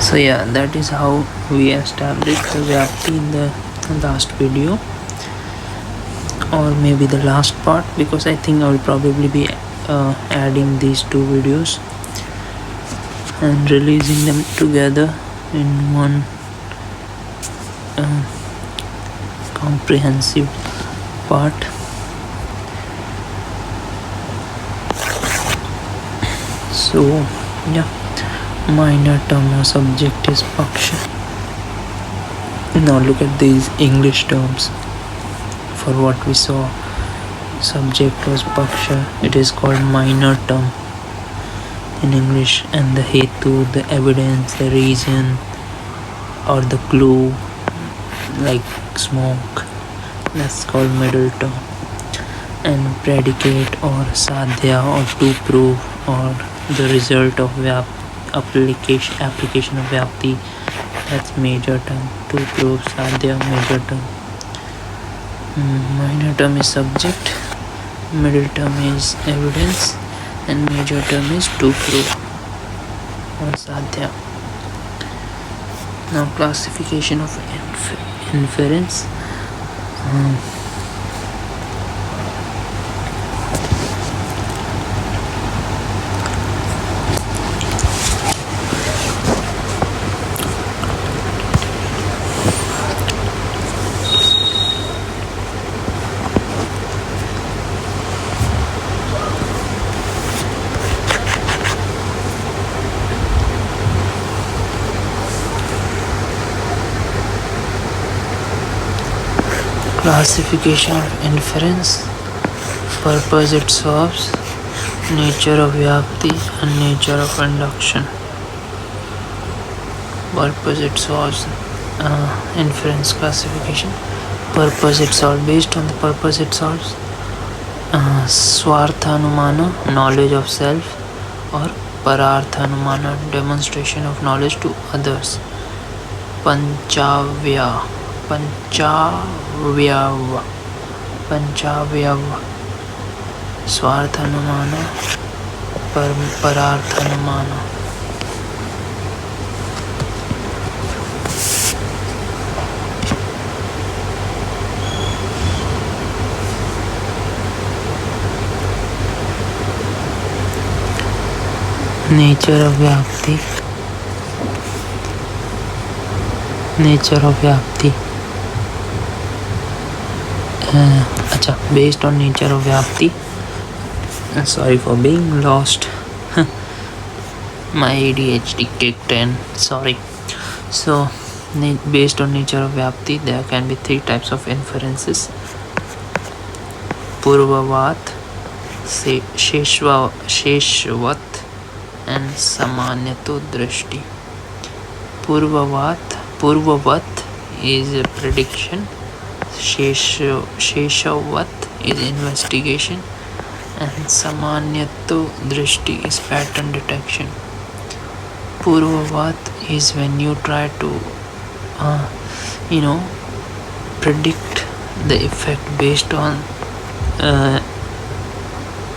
So yeah, that is how we established the Vyapti in the last video, or maybe the last part, because I think I will probably be adding these two videos and releasing them together in one comprehensive part. So yeah, minor term or subject is paksha. Now look at these English terms. For what we saw, subject was paksha, it is called minor term in English, and the hetu, the evidence, the reason, or the clue, like smoke, that's called middle term. And predicate or sadhya, or to prove, or the result of application of vyapti, that's major term. To prove, sadhya, major term. Minor term is subject, middle term is evidence, and major term is to prove or sadhya. Now classification of inference. Classification of inference, purpose it serves, nature of vyapti, and nature of induction. Purpose it solves, inference classification. Purpose it solves, based on the purpose it solves, swarthanumana, knowledge of self, or pararthanumana, demonstration of knowledge to others. Panchavya, Swarthanumana, Pararthanumana. Nature of vyapti. Based on nature of vyapti. Sorry for being lost. My ADHD kicked in. Sorry. So, based on nature of vyapti, there can be three types of inferences: Purvavat, Sheshvat, and Samanyato Drishti. Purvavat is a prediction, Sheshavat is investigation, and Samanyato Drishti is pattern detection. Purvavat is when you try to predict the effect based on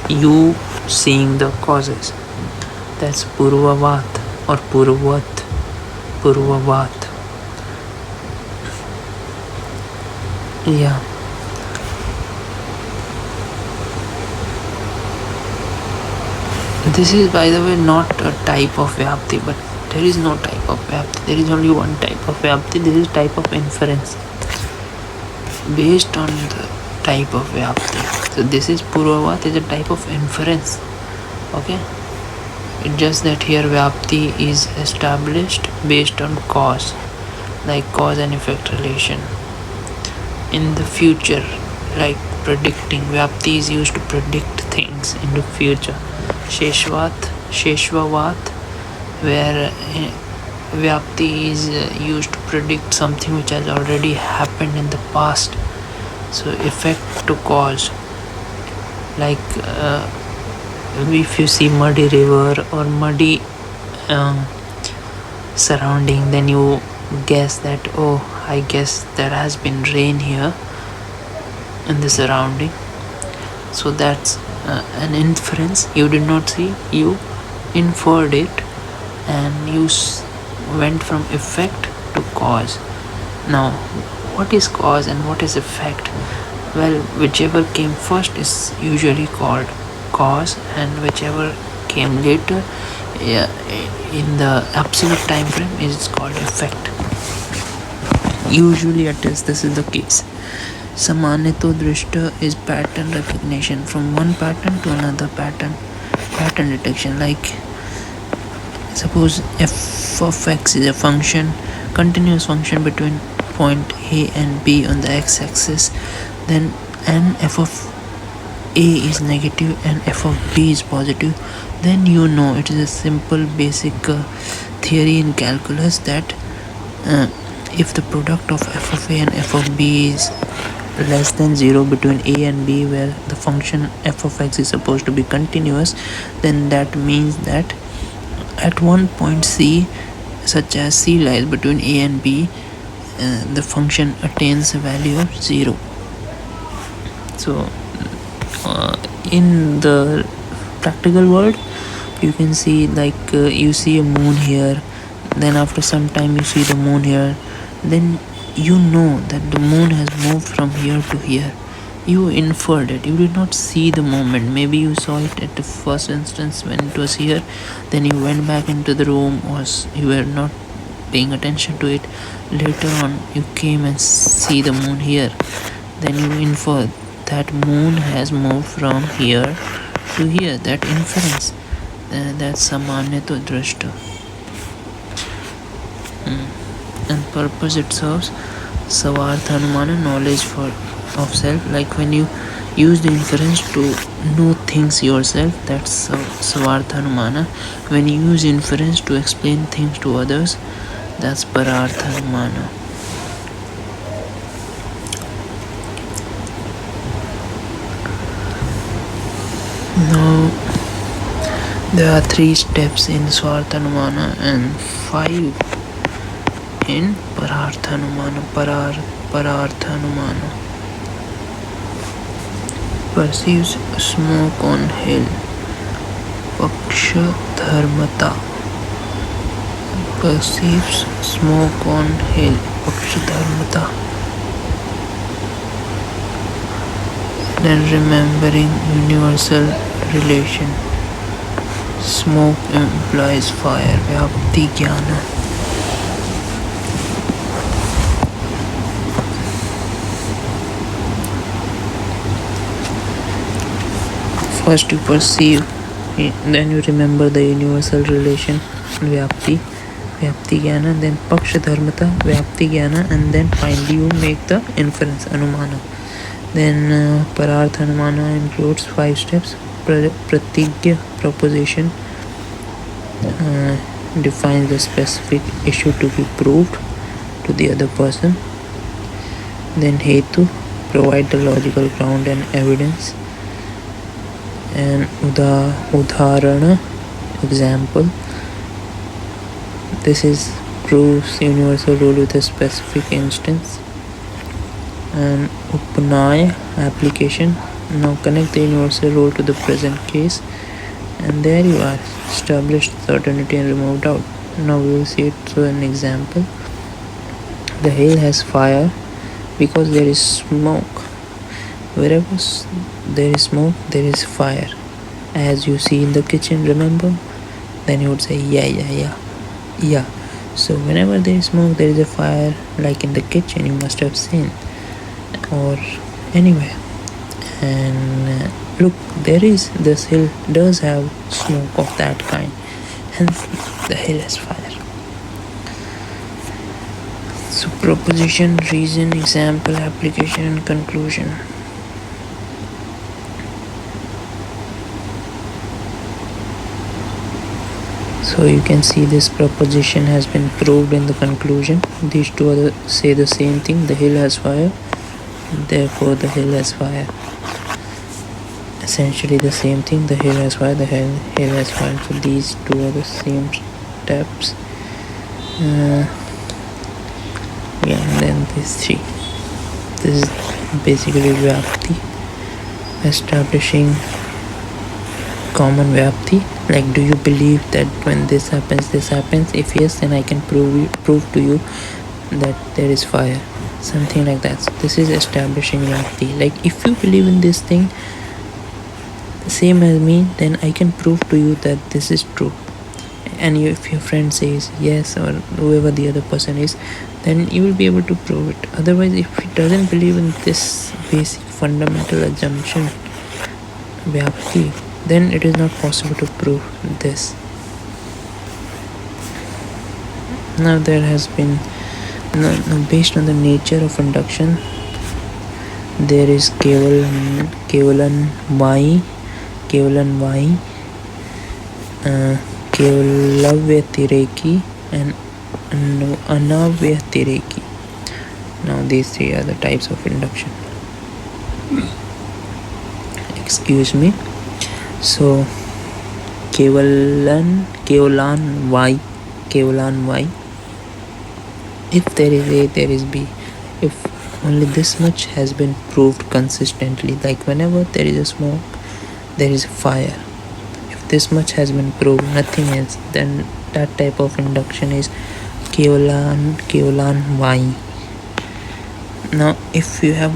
you seeing the causes. That's Purvavat or Purvavat. Yeah. This is, by the way, not a type of vyapti, but there is no type of vyapti. There is only one type of vyapti. This is type of inference based on the type of vyapti. So this is Purvavat, is a type of inference. Okay. It's just that here vyapti is established based on cause, like cause and effect relation. In the future, like predicting, vyapti is used to predict things in the future. Sheshvavat, where vyapti is used to predict something which has already happened in the past. So effect to cause, like if you see muddy river or muddy surrounding, then you guess that, oh, I guess there has been rain here in the surrounding. So that's an inference. You did not see, you inferred it, and you went from effect to cause. Now, what is cause and what is effect? Well, whichever came first is usually called cause, and whichever came later, yeah, in the absolute time frame, is called effect. Usually at least this is the case. Samanito drishta is pattern recognition from one pattern to another pattern. Pattern detection, like suppose f of x is a function, continuous function between point A and B on the x-axis, then and f of A is negative and f of B is positive, then you know it is a simple basic theory in calculus that if the product of f of A and f of B is less than 0 between A and B, where the function f of x is supposed to be continuous, then that means that at one point C, such as C lies between A and B, the function attains a value of 0. So in the practical world, you can see like you see a moon here, then after some time you see the moon here, then you know that the moon has moved from here to here. You inferred it, you did not see the moment. Maybe you saw it at the first instance when it was here, then you went back into the room, or you were not paying attention to it. Later on you came and see the moon here, then you infer that moon has moved from here to here. That inference, that's samanyato drishta. And purpose it serves savartha anumana, knowledge of self. Like when you use the inference to know things yourself, that's savartha anumana. When you use inference to explain things to others, that's parartha anumana. Now there are 3 steps in swartha anumana and 5 in parartha anumana. Parartha anumana perceives smoke on hill, paksha dharmata. Perceives smoke on hill, paksha dharmata. Then remembering universal relation. Smoke implies fire, vyapti jnana. First you perceive, then you remember the universal relation, vyapti jnana, then paksha dharmata, vyapti jnana, and then finally you make the inference, anumana. Then parartha anumana includes 5 steps. Pratigya, proposition, defines the specific issue to be proved to the other person. Then hetu, provide the logical ground and evidence. And udharana, example. This is proves universal rule with a specific instance. And upanaya, application. Now connect the universal rule to the present case, and there you are, established certainty and removed doubt. Now we will see it through an example. The hill has fire because there is smoke. Wherever there is smoke, there is fire. As you see in the kitchen, remember? Then you would say yeah. So whenever there is smoke, there is a fire, like in the kitchen you must have seen, or anywhere. And look, this hill does have smoke of that kind, hence the hill has fire. So proposition, reason, example, application, and conclusion. So you can see this proposition has been proved in the conclusion. These two other say the same thing, the hill has fire, therefore the hill has fire. Essentially the same thing, the hill has fire, the hill has fire. So these two are the same steps. And then these 3. This is basically vyapti, establishing common vyapti. Like, do you believe that when this happens, this happens? If yes, then I can prove to you that there is fire. Something like that. So this is establishing reality. Like, if you believe in this thing same as me, then I can prove to you that this is true. And if your friend says yes, or whoever the other person is, then you will be able to prove it. Otherwise, if he doesn't believe in this basic fundamental assumption, vyapti, then it is not possible to prove this. Now there has been based on the nature of induction, there is kevalan y, kevalavyatireki, and anavyatireki. Now these three are the types of induction. Excuse me. So kevalan y. If there is A, there is B. If only this much has been proved consistently, like whenever there is a smoke, there is a fire. If this much has been proved, nothing else, then that type of induction is kevalan y. Now if you have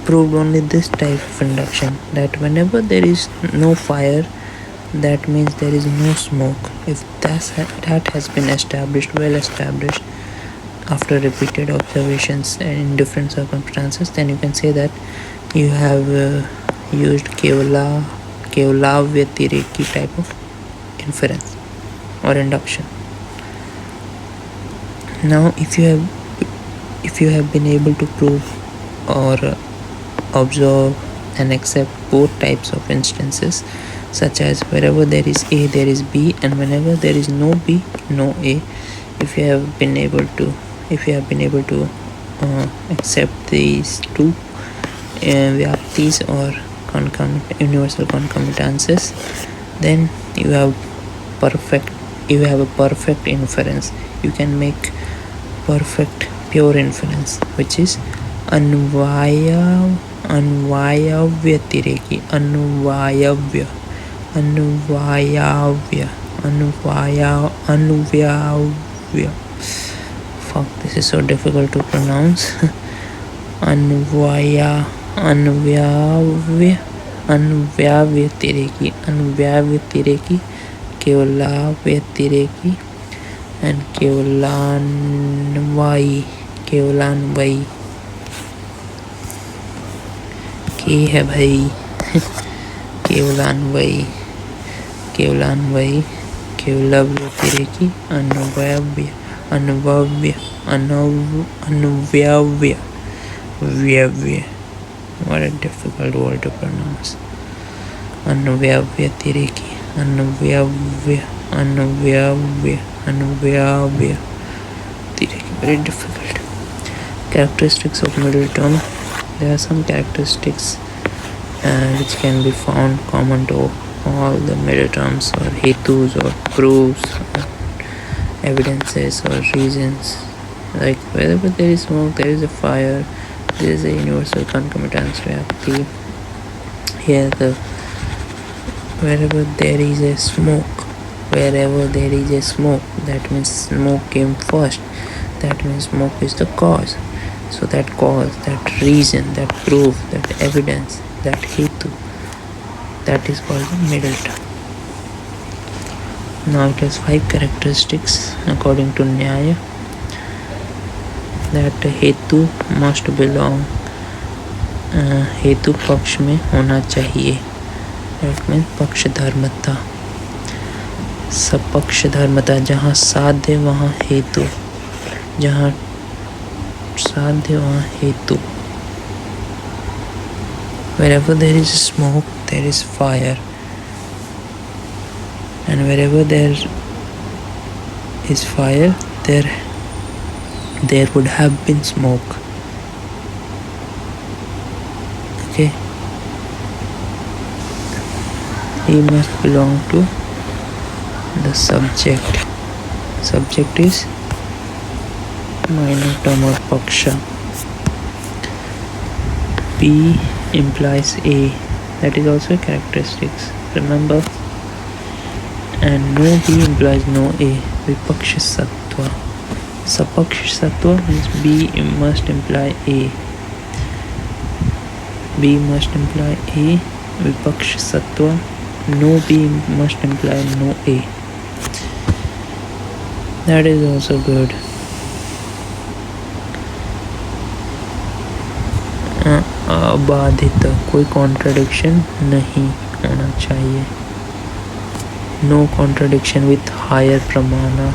proved only this type of induction, that whenever there is no fire, that means there is no smoke. If that has been well established after repeated observations and in different circumstances, then you can say that you have used kevalavyatireki type of inference or induction. Now if you have been able to prove or observe and accept both types of instances, such as wherever there is A, there is B, and whenever there is no B, no A, if you have been able to accept these two vyaptis or universal concomitances, then you have a perfect inference. You can make perfect pure inference, which is anvayavyatireki. Anuvayavya. Fuck, this is so difficult to pronounce. Anvayavyatireki, kevalavyatireki, and kevalanvai. के है भाई केवलान्वयी केवलव्यतिरेकी अनुव्यव्य. What a difficult word to pronounce. अनुव्यव्यतिरेकी अनुव्यव्य. Very difficult. Characteristics of middle term. There are some characteristics which can be found common to all the middle terms or hetus or proofs or evidences or reasons. Like wherever there is smoke, there is a fire. There is a universal concomitance vyapti. Here wherever there is a smoke, that means smoke came first. That means smoke is the cause. So that cause, that reason, that proof, that evidence, that hetu, that is called the middle term. Now it has 5 characteristics according to Nyay. That hetu must belong हेतु पक्ष में होना चाहिए. That means पक्ष धर्मता. सपक्ष धर्मता. जहाँ साध्य वहाँ हेतु, जहाँ साध्य वहाँ हेतु. Wherever there is smoke, there is fire, and wherever there is fire, there would have been smoke. Okay, he must belong to the subject. Subject is minor term or paksha. B implies A. That is also a characteristics. Remember, and no B implies no A. Vipaksh Sattva. Sapaksh Sattva means B must imply A. B must imply A. Vipaksh Sattva. No B must imply no A. That is also good. अबाधित, कोई contradiction नहीं होना चाहिए. No contradiction with higher pramana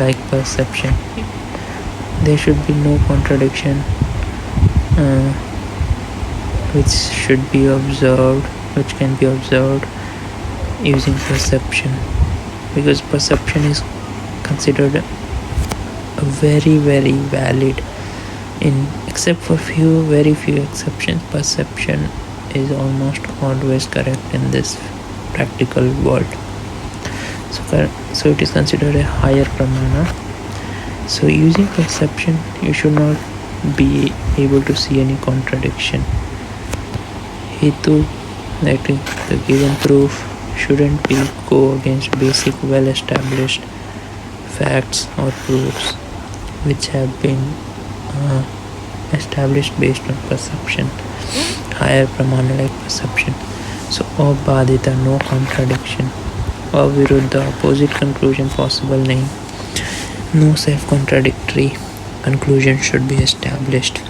like perception. There should be no contradiction which should be observed, which can be observed using perception, because perception is considered a very valid. Except for very few exceptions, perception is almost always correct in this practical world. So it is considered a higher pramana. So using perception, you should not be able to see any contradiction. Hetu, that is the given proof, shouldn't go against basic well-established facts or proofs which have been established based on perception, higher pramana like perception. So abadita, no contradiction. Aviruddha, opposite conclusion possible nahi. No self-contradictory conclusion should be established.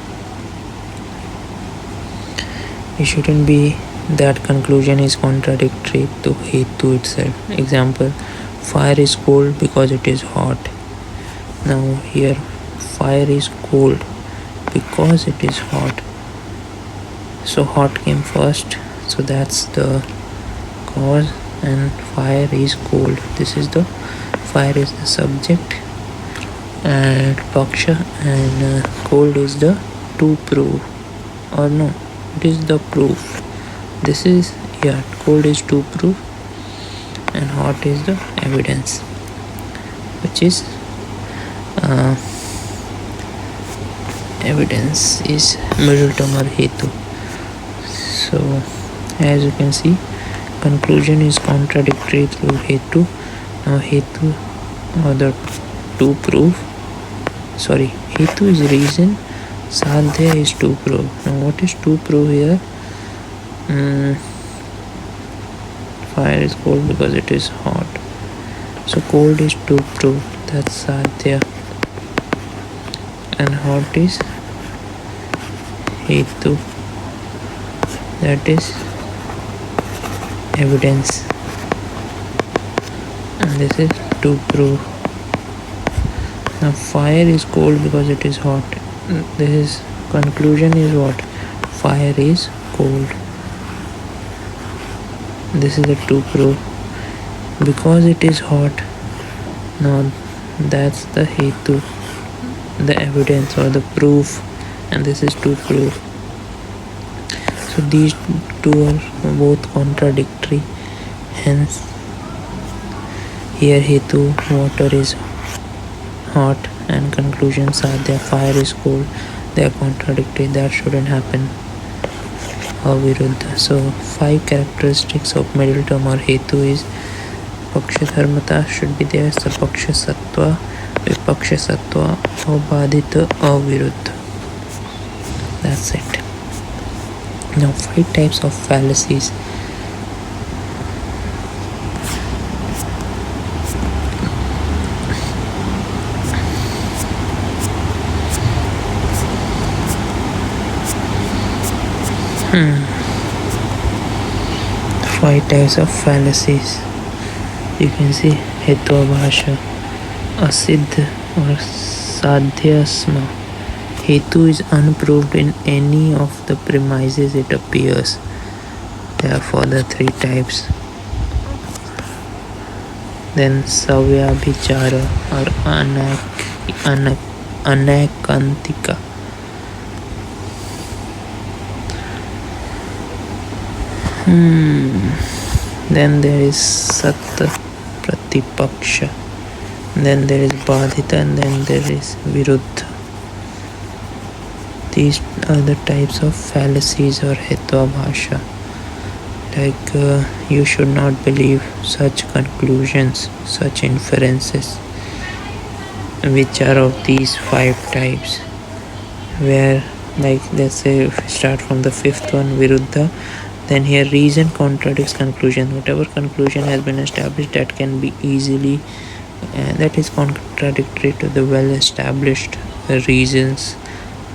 It shouldn't be that conclusion is contradictory to hetu itself. Example, fire is cold because it is hot. Now here, fire is cold because it is hot. So hot came first, so that's the cause, and fire is cold. This is the fire is the subject and paksha, and cold is the to prove, or no, it is the proof. This is, yeah, cold is to prove and hot is the evidence, which is evidence is middle term or hetu. So as you can see, conclusion is contradictory through hetu. Now hetu or the to prove, sorry, hetu is reason, sadhya is to prove. Now what is to prove here? Fire is cold because it is hot. So cold is to prove, that's sadhya, and hot is hetu, that is evidence, and this is to prove. Now fire is cold because it is hot. This is conclusion is what? Fire is cold. This is the to prove. Because it is hot. Now that's the hetu, the evidence or the proof, and this is to prove. So these two are both contradictory. Hence here hetu, water is hot, and conclusion sadhya, fire is cold. They are contradictory. That shouldn't happen. Aviruddha. So 5 characteristics of middle term or hetu is paksha dharmata should be there, sapaksha sattva, vipaksha sattva, abadita, aviruddha. That's it. Now 5 types of fallacies. Five types of fallacies. You can see hetubhasha, asiddha or sadhyasma. Hetu is unproved in any of the premises it appears. Therefore the 3 types. Then savyabhichara or anakantika. Then there is satta pratipaksha, then there is badhita, and then there is viruddha. These are the types of fallacies or hetubhasha. You should not believe such conclusions, such inferences, which are of these 5 types, where, let's say, if we start from the 5th one, Viruddha, then here reason contradicts conclusion. Whatever conclusion has been established, that can be easily that is contradictory to the well established reasons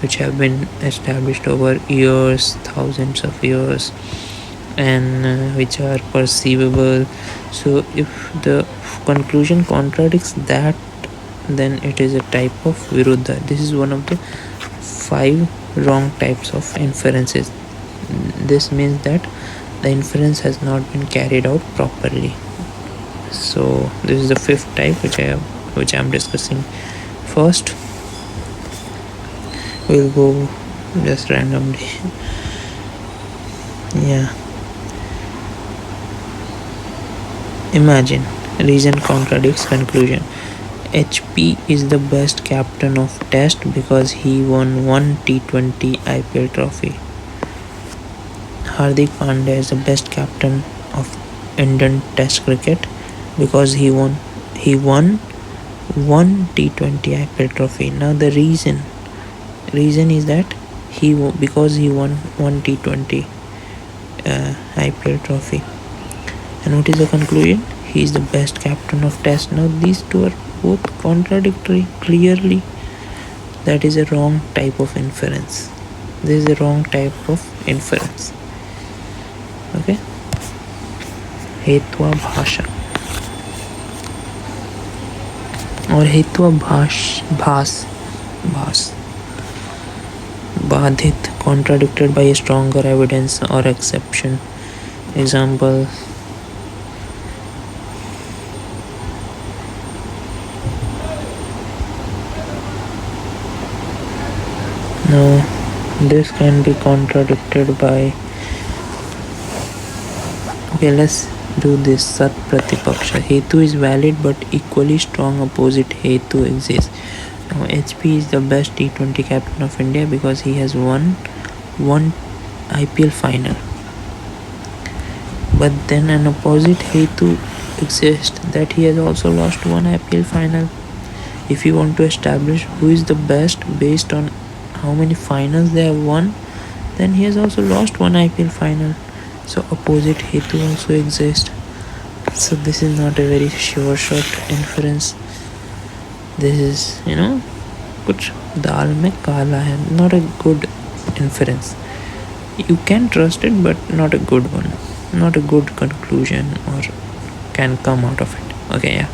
which have been established over years, thousands of years, and which are perceivable. So if the conclusion contradicts that, then it is a type of viruddha. This is one of the 5 wrong types of inferences. This means that the inference has not been carried out properly. So this is the 5th type which I am discussing first. We'll go just randomly. Yeah. Imagine reason contradicts conclusion. HP is the best captain of Test because he won one T20 IPL trophy. Hardik Pandya is the best captain of Indian Test cricket because he won one T20 IPL trophy. Now the reason is that because he won one T20 IPL trophy. And what is the conclusion? He is the best captain of Test. Now these two are both contradictory clearly. That is a wrong type of inference. This is a wrong type of inference. Okay. हेत्वा भाषा और हेत्वा भास बाधित, contradicted by a stronger evidence or exception. Example, now this can be contradicted by, okay, let's do this. Sat Pratipaksha. Hetu is valid but equally strong opposite Hetu exists. Now HP is the best T20 captain of India because he has won one IPL final. But then an opposite Hetu exists, that he has also lost one IPL final. If you want to establish who is the best based on how many finals they have won, then he has also lost one IPL final. So opposite Hetu also exists. So this is not a very sure shot inference. This is, kuch dal mein kala hai, not a good inference. You can trust it, but not a good one, not a good conclusion or can come out of it. Okay, yeah.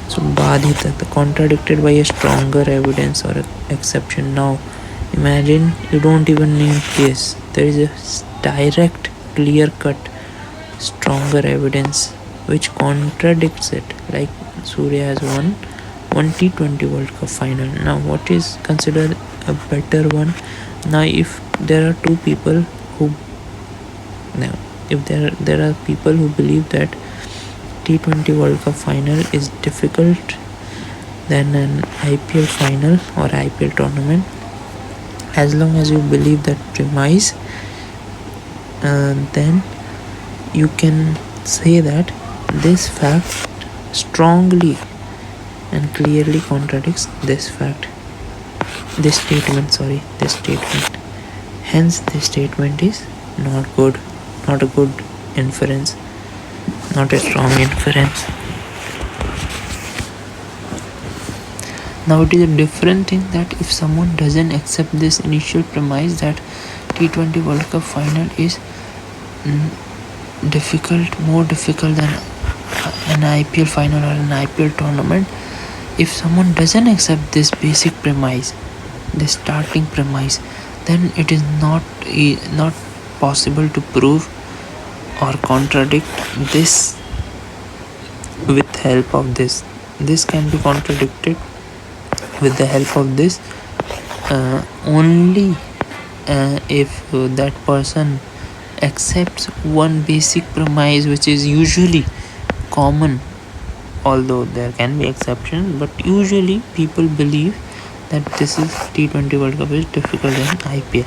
So badhita, contradicted by a stronger evidence or exception. Now imagine you don't even need this. There is a direct, clear-cut, stronger evidence which contradicts it. Like Surya has won one T20 World Cup final. Now what is considered a better one? Now if there are two people who, now if there are people who believe that T20 World Cup final is difficult than an IPL final or IPL tournament, as long as you believe that premise, then you can say that this fact strongly and clearly contradicts this statement. Hence this statement is not good, not a good inference, not a strong inference. Now it is a different thing that if someone doesn't accept this initial premise that T20 World Cup final is more difficult than an IPL final or an IPL tournament, if someone doesn't accept this basic premise, this starting premise, then it is not possible to prove or contradict this with help of this. This can be contradicted with the help of this only if that person accepts one basic premise which is usually common, although there can be exceptions, but usually people believe that this is T20 World Cup is difficult than IPL.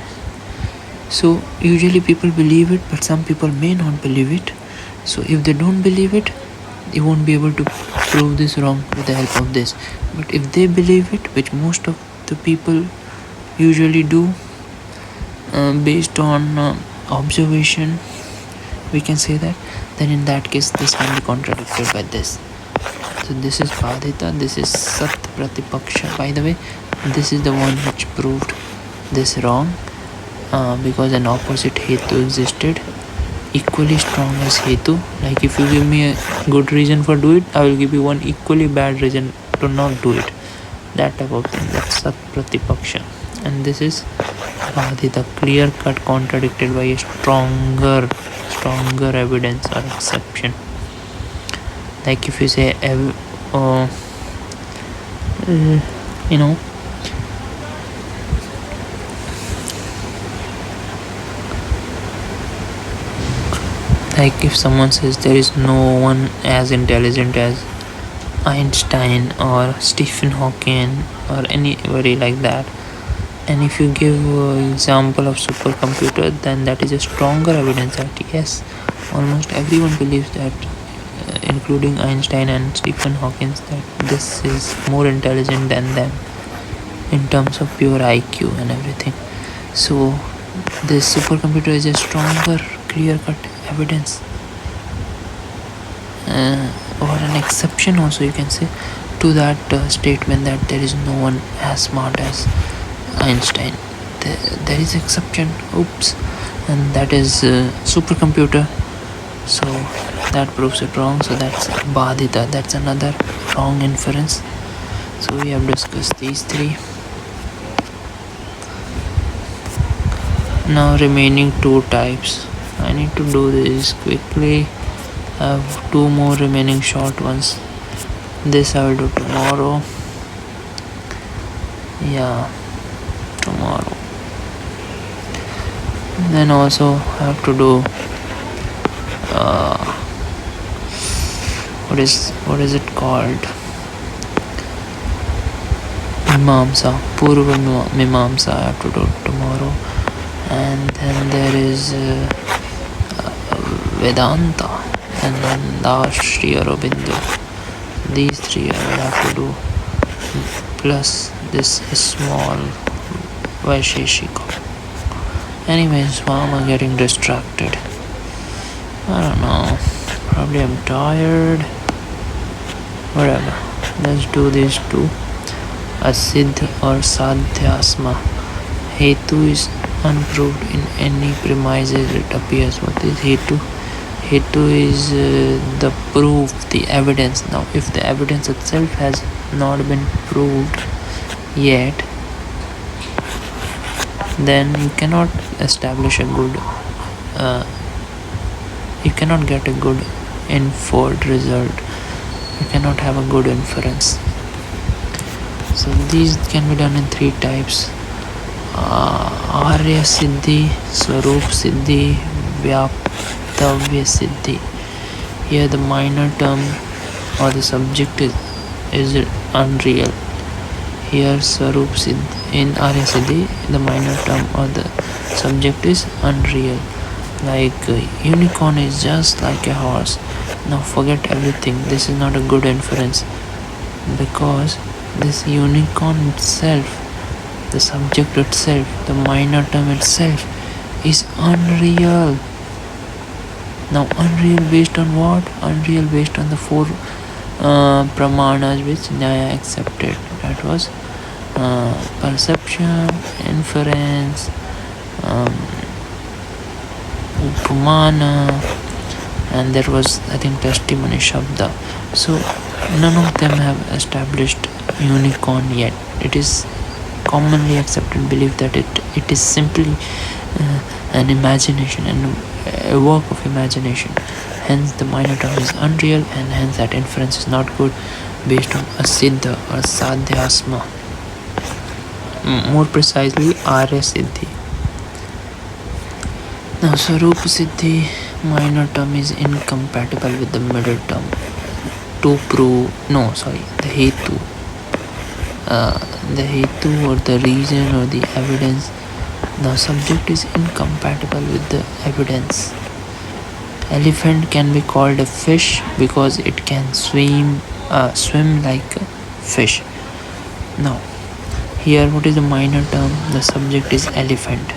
So usually people believe it, but some people may not believe it. So if they don't believe it, you won't be able to prove this wrong with the help of this. But if they believe it, which most of the people usually do, based on observation, we can say that, then in that case this can be contradicted by this. So this is Badhita, this is Sat Pratipaksha. By the way, this is the one which proved this wrong, because an opposite Hetu existed equally strong as Hetu. Like if you give me a good reason for do it, I will give you one equally bad reason to not do it. That type of thing. That's Sat Pratipaksha. And this is Badhita, clear cut contradicted by a stronger evidence or exception. Like if you say you know, like if someone says there is no one as intelligent as Einstein or Stephen Hawking or anybody like that, and if you give example of supercomputer, then that is a stronger evidence that yes, almost everyone believes that, including Einstein and Stephen Hawking, that this is more intelligent than them in terms of pure IQ and everything. So this supercomputer is a stronger, clear-cut evidence, or an exception also, you can say, to that statement that there is no one as smart as Einstein. There is exception, oops, and that is supercomputer. So that proves it wrong. So that's Badhita, that's another wrong inference. So we have discussed these three. Now remaining two types. I need to do this quickly. I have two more remaining short ones. This I will do tomorrow. Yeah, tomorrow. Then also I have to do what is it called? Mimamsa, Purva Mimamsa. I have to do tomorrow. And then there is Vedanta, and then Dashri Aurobindo. These three I will have to do, plus this small Vaisesika. Anyways, why am I getting distracted? I don't know, probably I'm tired. Whatever, let's do these two. Asiddh or Sadhyasma. Hetu is unproved in any premises it appears. What is Hetu? Hetu is the proof, the evidence. Now if the evidence itself has not been proved yet, then you cannot establish a good you cannot get a good inferred result, you cannot have a good inference. So these can be done in three types: Arya Siddhi, Swarup Siddhi, Vyaptavya Siddhi. Here the minor term or the subject is unreal. Here Swarup Siddhi, in Arya Siddhi, the minor term or the subject is unreal. Like unicorn is just like a horse. Now forget everything, this is not a good inference, because this unicorn itself, the subject itself, the minor term itself is unreal. Now unreal based on what? Unreal based on the four pramanas which Nyay accepted. That was perception, inference, upamana, and there was, I think, testimony, shabda. So none of them have established unicorn yet. It is commonly accepted belief that it is simply an imagination and a work of imagination. Hence the minor term is unreal, and hence that inference is not good based on asiddha or sadhyasma. More precisely, Arya Siddhi. Now Swarupa Siddhi, minor term is incompatible with the middle term. To prove, the Hetu or the reason or the evidence The subject is incompatible with the evidence. Elephant can be called a fish because it can swim like a fish. Now, here what is the minor term? The subject is elephant.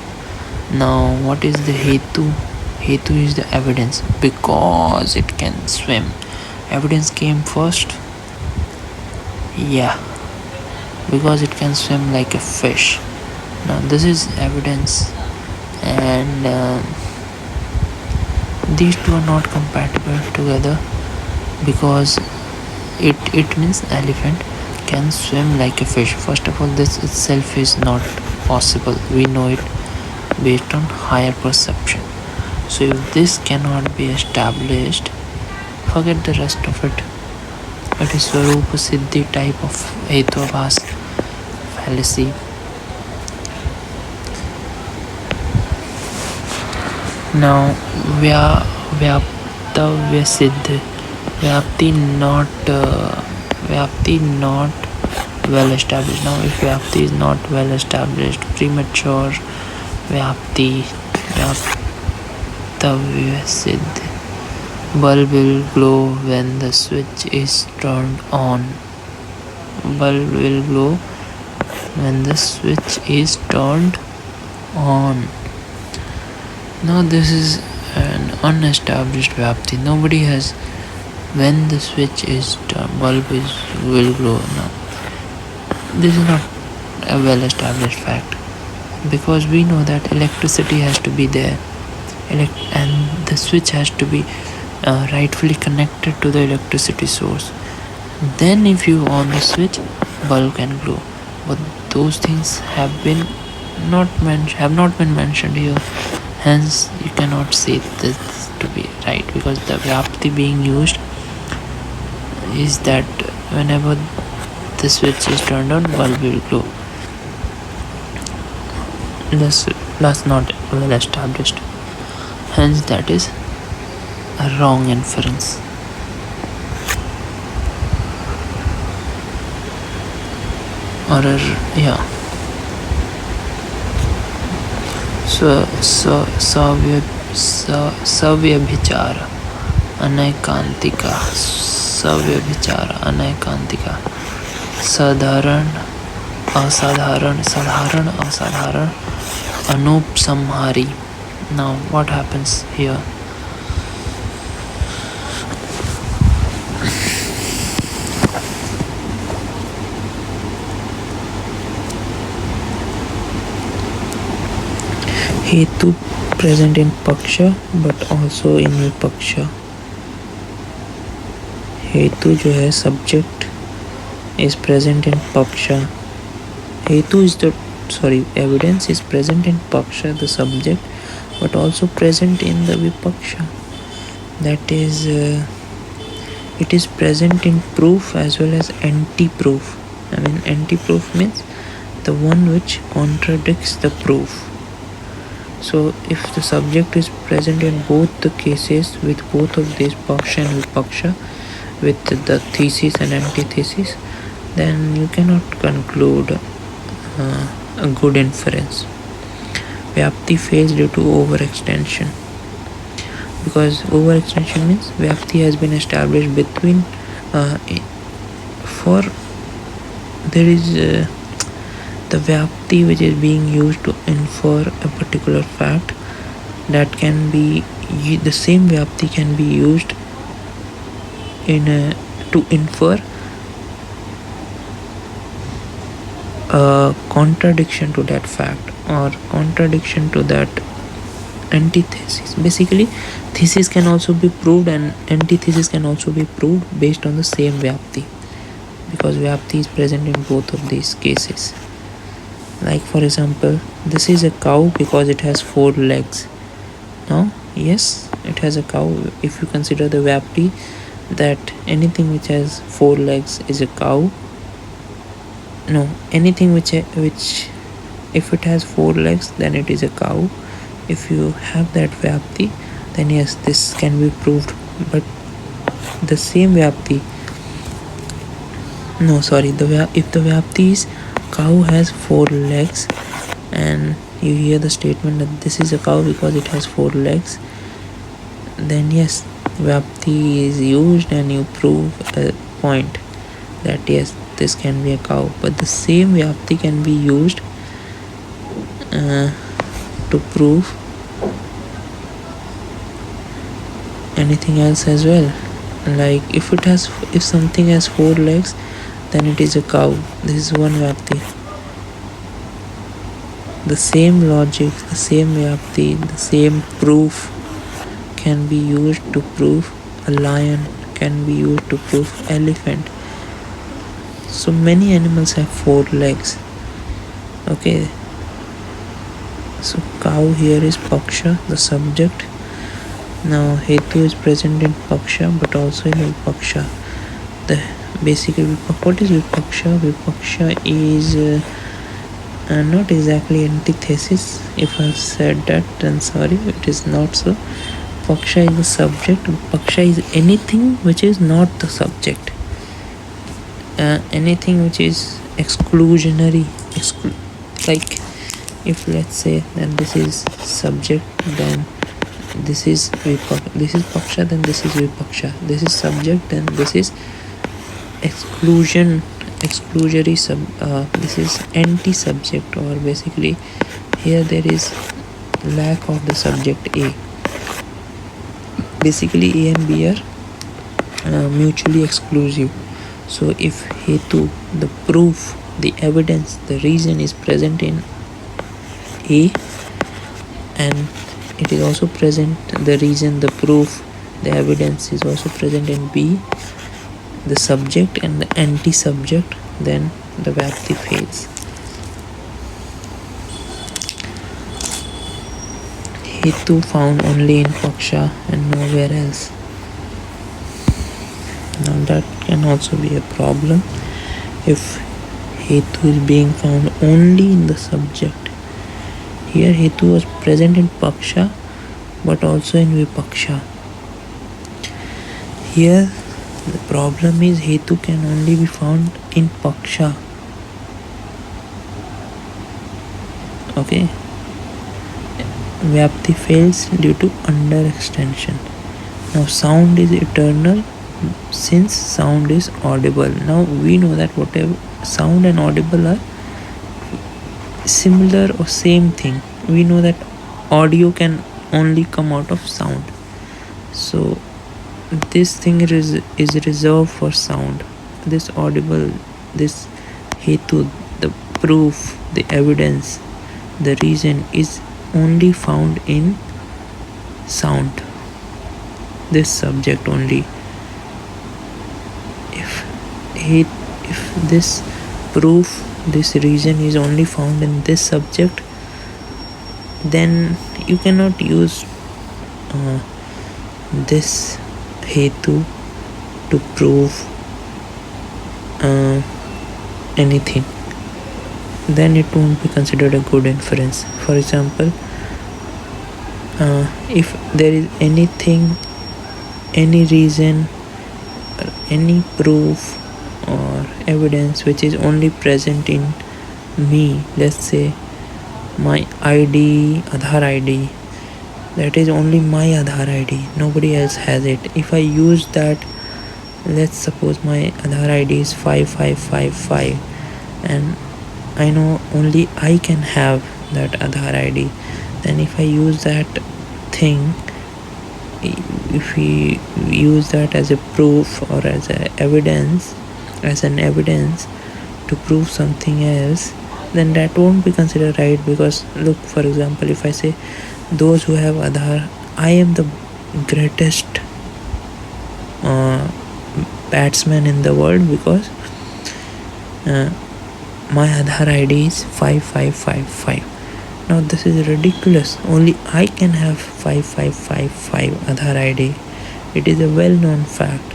Now, what is the hetu? Hetu is the evidence because it can swim. Evidence came first. Yeah, because it can swim like a fish. Now, this is evidence, and these two are not compatible together because it means elephant can swim like a fish. First of all, this itself is not possible. We know it based on higher perception. So if this cannot be established, forget the rest of it. It is Swarupa Siddhi type of Hetavas fallacy. Now, Vyaptavya Siddhi. Vyapti not well established. Now, if Vyapti is not well established, premature Vyapti, Vyaptavya Siddhi. Bulb will glow when the switch is turned on. Bulb will glow when the switch is turned on. Now this is an unestablished Vyapti. Nobody has. When the switch is turned, bulb will glow. Now this is not a well established fact because we know that electricity has to be there and the switch has to be rightfully connected to the electricity source. Then if you on the switch, bulb can glow. But those things have not been mentioned here. Hence, you cannot say this to be right because the Vyapti being used is that whenever the switch is turned on, bulb will glow. That's not well established. Hence, that is a wrong inference. सव्यभिचार अनैकांतिका साधारण असाधारण अनुपसंहारी. Now what happens here? Hetu present in Paksha but also in Vipaksha. Hetu जो है subject is present in Paksha. Evidence is present in Paksha, the subject, but also present in the Vipaksha. That is, it is present in proof as well as anti-proof. Anti-proof means the one which contradicts the proof. So if the subject is present in both the cases with both of these Paksha and Vipaksha, with the thesis and antithesis, then you cannot conclude a good inference. Vyapti fails due to overextension, because overextension means Vyapti has been established between there is the Vyapti which is being used to infer a particular fact, that can be the same Vyapti can be used to infer a contradiction to that fact or contradiction to that antithesis. Basically, thesis can also be proved and antithesis can also be proved based on the same Vyapti, because Vyapti is present in both of these cases. Like for example, this is a cow because it has 4 legs. Now, yes, it has a cow. If you consider the Vyapti that anything which has 4 legs is a cow. No, anything which if it has 4 legs, then it is a cow. If you have that Vyapti, then yes, this can be proved. But the same Vyapti, if the Vyapti is cow has 4 legs, and you hear the statement that this is a cow because it has 4 legs, then yes, Vyapti is used and you prove a point that yes, this can be a cow. But the same Vyapti can be used to prove anything else as well. Like if something has 4 legs, then it is a cow. This is one Vyapti. The same logic, the same Vyapti, the same proof can be used to prove a lion, can be used to prove elephant. So many animals have 4 legs. Okay. So cow here is Paksha, the subject. Now Hetu is present in Paksha but also in Vipaksha. Basically, what is Vipaksha? Vipaksha is not exactly antithesis. If I've said that, then sorry, it is not so. Paksha is the subject. Paksha is anything which is not the subject. Anything which is exclusionary. Like if let's say that this is subject, then this is Paksha, then this is Vipaksha. This is subject, then this is exclusionary this is anti-subject, or basically here there is lack of the subject A. Basically A and B are mutually exclusive. So if Hetu, the proof, the evidence, the reason is present in A, and it is also present, the reason, the proof, the evidence is also present in B, the subject and the anti-subject, then the Vyapti fails. Hetu found only in Paksha and nowhere else. Now that can also be a problem if Hetu is being found only in the subject. Here Hetu was present in Paksha but also in Vipaksha. Here the problem is Hetu can only be found in Paksha. Okay. Vyapti fails due to underextension. Now sound is eternal since sound is audible. Now we know that whatever sound and audible are similar or same thing. We know that audio can only come out of sound. So this thing is reserved for sound. This audible, this Hetu, the proof, the evidence, the reason is only found in sound. This subject only. If this proof, this reason is only found in this subject, then you cannot use this Hetu to prove anything. Then it won't be considered a good inference. For example, if there is anything, any reason, any proof or evidence which is only present in me, let's say my ID, Aadhaar ID, that is only my Aadhaar ID, nobody else has it. If I use that, let's suppose my Aadhaar ID is 5555 and I know only I can have that Aadhaar ID, then if I use that thing, if we use that as a proof or as an evidence to prove something else, then that won't be considered right. Because look, for example, if I say those who have Aadhaar, I am the greatest batsman in the world because my Aadhaar ID is 5555. Now this is ridiculous. Only I can have 5555 Aadhaar ID. It is a well-known fact.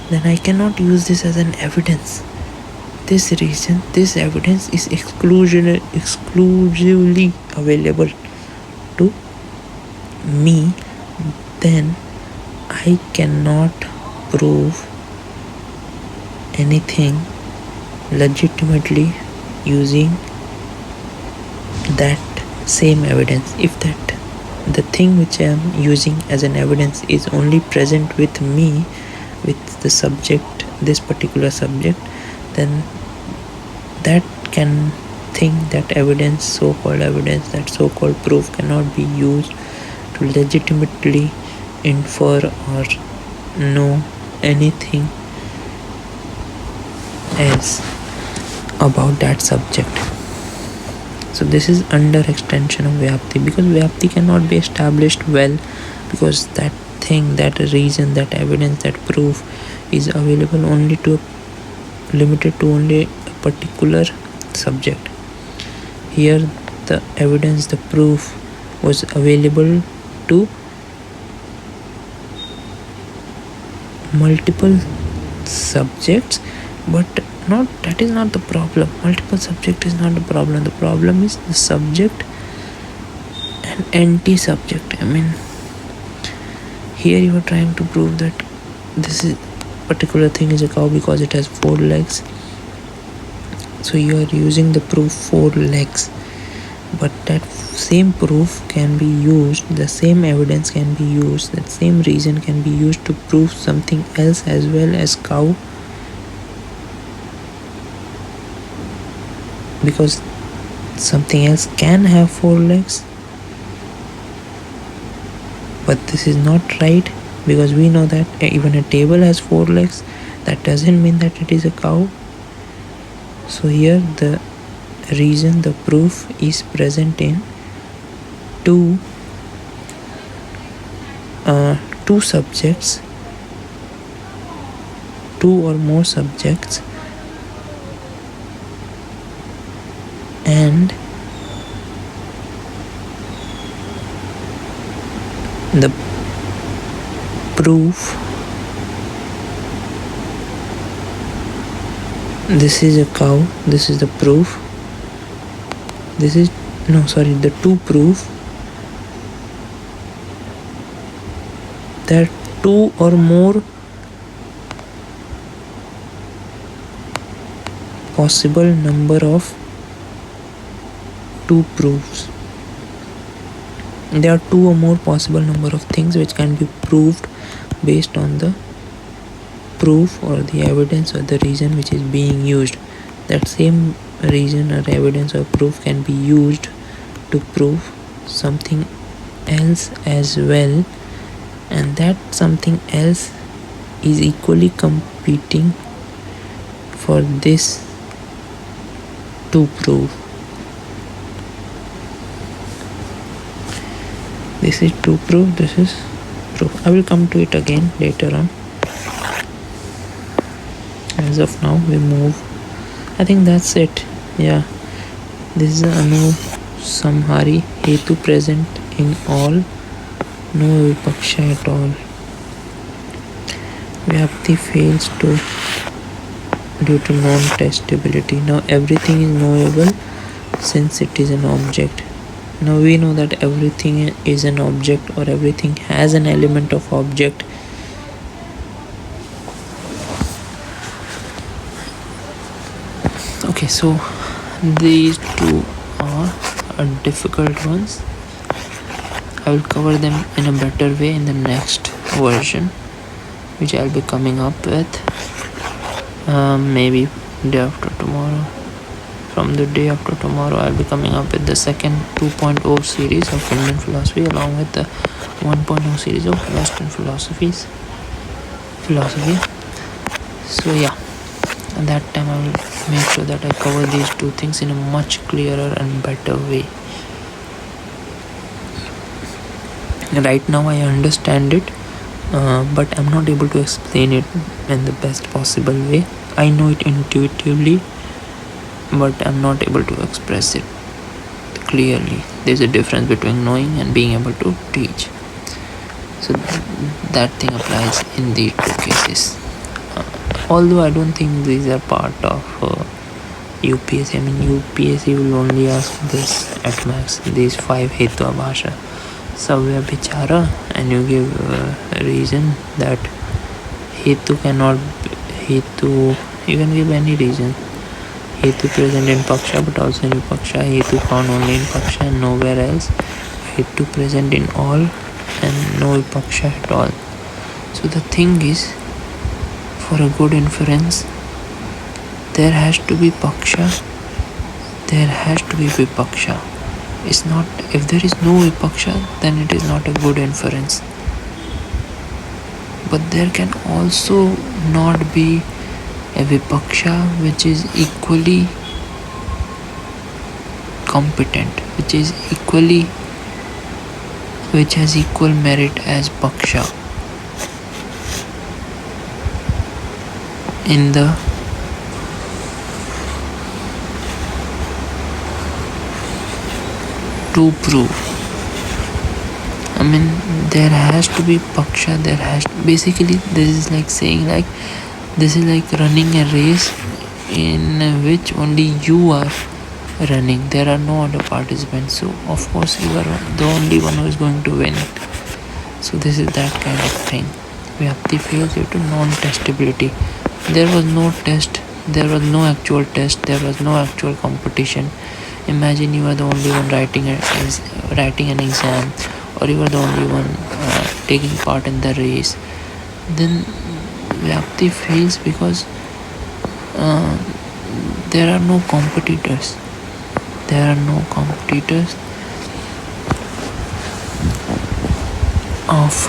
Then I cannot use this as an evidence. This reason, this evidence is exclusively available to me. Then I cannot prove anything legitimately using that same evidence. If the thing which I am using as an evidence is only present with me, with the subject, this particular subject, then that can think that evidence, so-called evidence, that so-called proof cannot be used to legitimately infer or know anything else about that subject. So this is under extension of Vyapti, because Vyapti cannot be established well, because that thing, that reason, that evidence, that proof is available only to, limited to only a particular subject. Here the evidence, the proof was available to multiple subjects, but that is not the problem. Multiple subject is not the problem. The problem is the subject and anti-subject. I mean, here you are trying to prove that this is particular thing is a cow because it has 4 legs. So you are using the proof 4 legs, but that same proof can be used, the same evidence can be used, that same reason can be used to prove something else as well as cow, because something else can have 4 legs. But this is not right, because we know that even a table has 4 legs. That doesn't mean that it is a cow. So here the reason, the proof is present in two subjects, 2 or more subjects, and the proof, this is a cow, this is the proof, this is, no sorry, the 2 proof that 2 or more possible number of 2 proofs. There are 2 or more possible number of things which can be proved based on the proof or the evidence or the reason which is being used. That same reason or evidence or proof can be used to prove something else as well, and that something else is equally competing for this to prove. This is to prove, this is proof. I will come to it again later on. As of now we move, I think that's it. Yeah, this is Anu Samhari, Hetu present in all, no vipaksha at all. Vyapti fails to due to non-testability. Now everything is knowable since it is an object. Now we know that everything is an object, or everything has an element of object. Okay, so these 2 are difficult ones. I will cover them in a better way in the next version, which I'll be coming up with maybe day after tomorrow. From the day after tomorrow I'll be coming up with the second 2.0 series of Indian philosophy, along with the 1.0 series of Western philosophy. So yeah, at that time I will make sure that I cover these 2 things in a much clearer and better way. Right now I understand it, but I'm not able to explain it in the best possible way. I know it intuitively, but I'm not able to express it clearly. There's a difference between knowing and being able to teach. So that thing applies in these 2 cases. Although I don't think these are part of UPSC. I mean, UPSC will only ask this at max, these 5 Hetu Abhasha, Savya Bichara, and you give a reason that Hetu cannot, you can give any reason. Hetu present in Paksha but also in Vipaksha. Hetu found only in Paksha and nowhere else. Hetu present in all and no Vipaksha at all. So the thing is, for a good inference, there has to be Paksha, there has to be Vipaksha. It's not, if there is no Vipaksha, then it is not a good inference. But there can also not be a Vipaksha which is equally competent, which has equal merit as Paksha in the to prove. I mean, there has to be Paksha, there has to, basically this is like saying, like, this is like running a race in which only you are running, there are no other participants, so of course you are the only one who is going to win. So this is that kind of thing. Vyapti fails due to non-testability. There was no test, there was no actual test, there was no actual competition. Imagine you are the only one writing an exam, or you are the only one taking part in the race. Then Vyapti fails because there are no competitors. There are no competitors of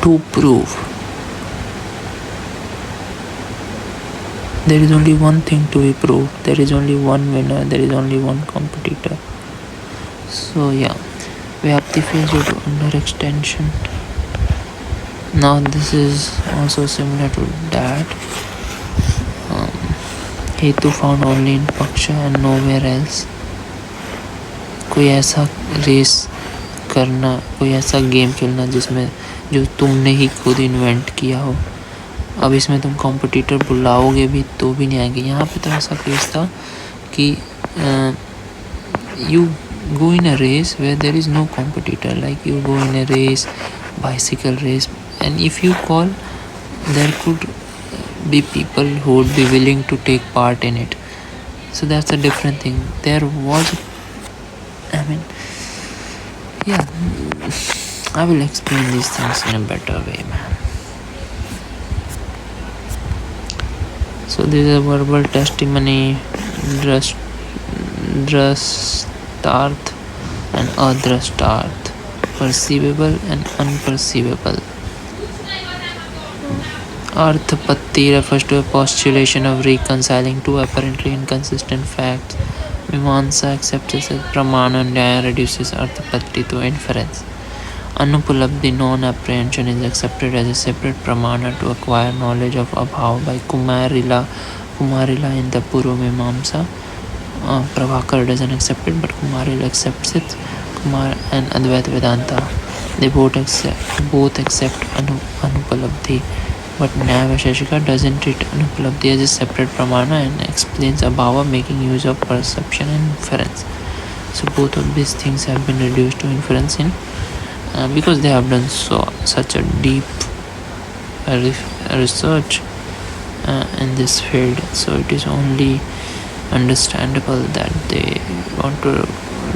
to prove. There is only one thing to be proved. There is only one winner. There is only one competitor. So yeah, Vyapti fails due to underextension. Now this is also similar to that. Hetu found only in Paksha and nowhere else. कोई ऐसा race करना, कोई ऐसा game खेलना जिसमें जो तुमने ही खुद इन्वेंट किया हो. अब इसमें तुम कॉम्पिटिटर बुलाओगे भी तो भी नहीं आएंगे. यहाँ पे तो ऐसा केस था कि you go in a race where there is no competitor, like you go in a race, bicycle race, and if you call, there could be people who would be willing to take part in it. So that's a different thing. There was, I mean, yeah, I will explain these things in a better way, man. So this is a verbal testimony, drashtarth and adrashtarth, perceivable and unperceivable. Arthapatti refers to a postulation of reconciling two apparently inconsistent facts. Mimamsa accepts it as pramana, and Nyaya reduces arthapatti to inference. Anupalabdhi, non-apprehension, is accepted as a separate pramana to acquire knowledge of abhava by Kumarila in the Purva Mimamsa. Prabhakar doesn't accept it, but Kumarila accepts it. Kumar and Advaita Vedanta, they both accept Anupalabdhi, but Nyaya Vaisesika doesn't treat Anupalabdhi as a separate pramana and explains abhava making use of perception and inference. So both of these things have been reduced to inference in because they have done such a deep research in this field. So it is only understandable that they want to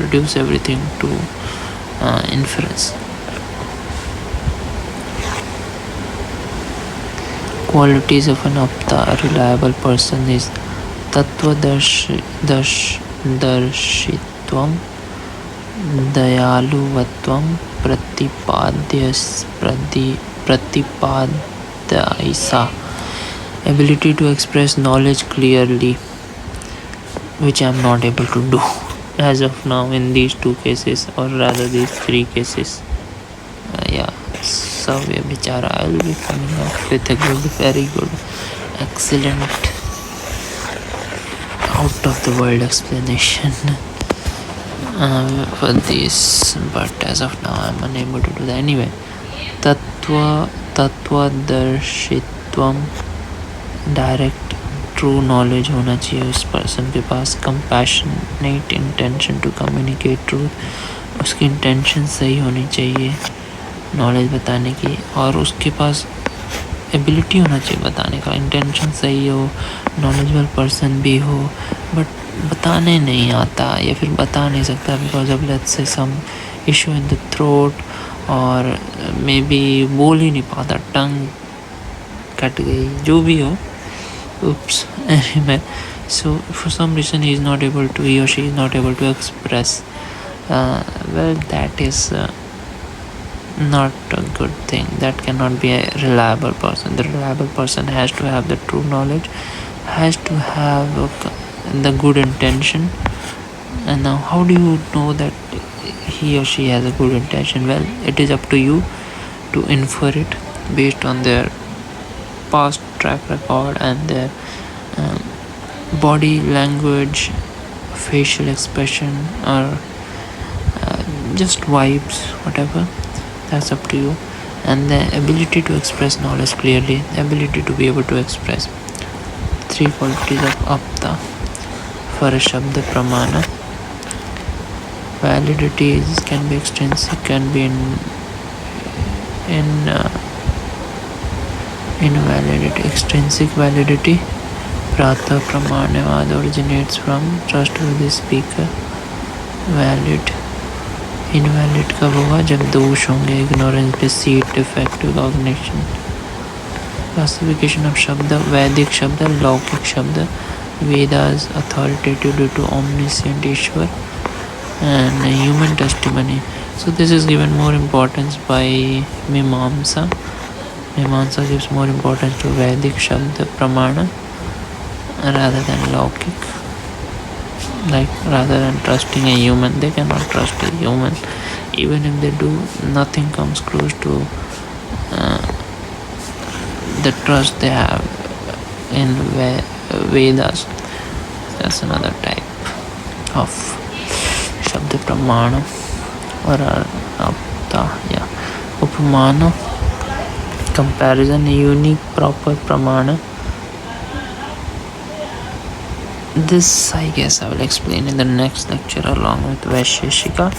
reduce everything to inference. Qualities of an apta, a reliable person, is tattva-darshitvam, dayaluvatvam, pratipadyaisa, ability to express knowledge clearly, which I am not able to do as of now in these two cases, or rather these three cases. Savya Bichara, I will be coming up with a very good, excellent, out of the world explanation for this, but as of now I am unable to do that. Anyway, tattva-darshitvam, direct true knowledge होना चाहिए उस person के पास. Compassionate intention to communicate truth, उसकी intention सही होनी चाहिए knowledge बताने की, और उसके पास एबिलिटी होना चाहिए बताने का, इंटेंशन सही हो, नॉलेजेबल पर्सन भी हो, बट बताने नहीं आता या फिर बता नहीं सकता because of let's say some issue in the throat, और मे बी बोल ही नहीं पाता, टंग कट गई, जो भी हो, oops, anyway. So for some reason he or she is not able to express, well, that is not a good thing. That cannot be a reliable person. The reliable person has to have the true knowledge, has to have the good intention. And now how do you know that he or she has a good intention? Well, it is up to you to infer it based on their past track record and their body language, facial expression, or just vibes, whatever. That's up to you. And the ability to express knowledge clearly, the ability to be able to express. Three qualities of apta for a shabda pramana. Validity can be extrinsic, can be invalidity. Extrinsic validity, prata pramanyavad, originates from trustworthy speaker. Valid. Invalid कब होगा? जब दोष होंगे, ignorance, deceit, defective cognition. Classification of shabda. Vaidika shabda, laukika shabda. Vedas authoritative due to omniscient Ishvara. And human testimony. So this is given more importance by Mimamsa. Mimamsa gives more importance to Vedic Shabda Pramana rather than Laukik. Like, rather than trusting a human, they cannot trust a human. Even if they do, nothing comes close to the trust they have in Vedas. That's another type of Shabda Pramana or Apta. Yeah. Upamana, comparison, unique, proper Pramana. This, I guess, I will explain in the next lecture along with Vaisesika,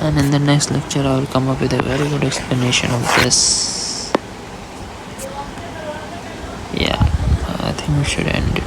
and in the next lecture I will come up with a very good explanation of this. Yeah, I think we should end it.